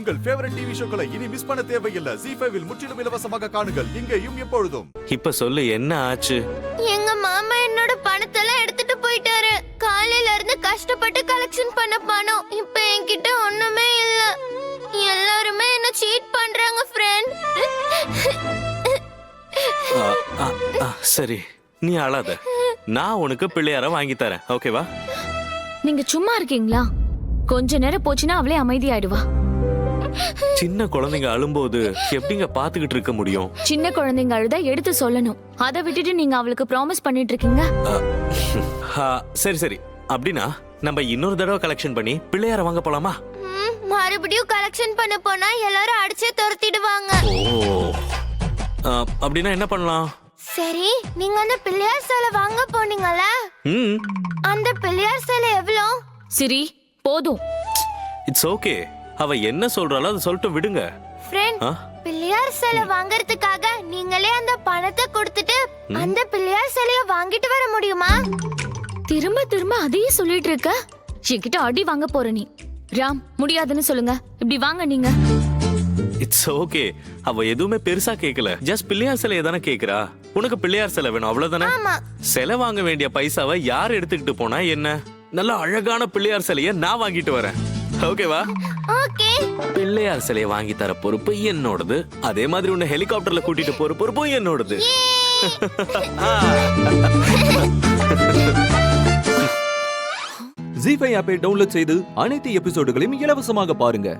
உங்கள் favourite TV ஷோக்களை இனி miss பண்ண தேவையில்லை. ZEE5 இல் முற்றிலும் இலவசமாக காணுங்கள். இங்கேயும் எப்பொழுதும். இப்ப சொல்லு, என்ன ஆச்சு? எங்க மாமா என்னோட பணத்தெல்லாம் எடுத்துட்டு போயிட்டாரு. காலையில இருந்து கஷ்டப்பட்டு கலெக்ஷன் பண்ண பணம் இப்ப என்கிட்ட ஒண்ணுமே இல்ல. எல்லாருமே என்ன சீட் பண்றாங்க ஃப்ரெண்ட். சரி, நீ அழாத. நான் உனக்கு பிள்ளையார வாங்கி தரேன், ஓகேவா? நீங்க சும்மா இருக்கீங்களா? கொஞ்ச நேரம் போச்சுன்னா அவளே அமைதியாயிடுவா. சின்ன குழந்தைங்க அழும்போது எப்படிங்க பாத்துக்கிட்டு இருக்க முடியும்? சின்ன குழந்தைங்க அழுதா எடுத்து சொல்லணும். அதை விட்டுட்டு நீங்க அவளுக்கு ப்ராமிஸ் பண்ணிட்டு இருக்கீங்க. சரி சரி, அப்படின்னா நம்ம இன்னொரு தடவை கலெக்ஷன் பண்ணி பிள்ளையார வாங்க போலாமா? மறுபடியும் கலெக்ஷன் பண்ண போனா எல்லாரும் அடிச்சே துரத்திடுவாங்க. ஓ, அப்படின்னா என்ன பண்ணலாம்? சரி, நீங்க அந்த பிள்ளையார் சிலை வாங்க போனீங்கல்ல, அந்த பிள்ளையார் சிலை எவ்வளோ? சரி போதும். It's okay. அவ என்ன சொல்றாளோ அதை சொல்லிட்டு விடுங்க. ஃப்ரெண்ட், பிள்ளையார் சிலை வாங்குறதுக்காக நீங்களே அந்த பணத்தை கொடுத்துட்டு அந்த பிள்ளையார் சிலைய வாங்கிட்டு வர முடியுமா? திரும்ப திரும்ப அதையே சொல்லிட்டு இருக்க. என்கிட்ட அடி வாங்க போற நீ. ராம், முடியாதுன்னு சொல்லுங்க. இப்படி வாங்க நீங்க. It's okay. அவ எதுவுமே பெருசா கேக்கல. ஜஸ்ட் பிள்ளையார் சிலையை தானே கேக்குறா. உனக்கு பிள்ளையார் சிலை வேணும், அவ்வளவுதானே? சிலை வாங்க வேண்டிய பைசாவை யார் எடுத்துக்கிட்டு போனா என்ன? நல்ல அழகான பிள்ளையார் சிலையை நான் வாங்கிட்டு வரேன், ஓகேவா? ஓகே. பிள்ளையார் சிலையை வாங்கி தர பொறுப்பு என்னோடது. அதே மாதிரி உன்னை ஹெலிகாப்டர்ல கூட்டிட்டு போற பொறுப்பும் என்னோடது. ZEE5 ஆப்பை டவுன்லோட் செய்து அனைத்து எபிசோடுகளையும் இலவசமாக பாருங்க.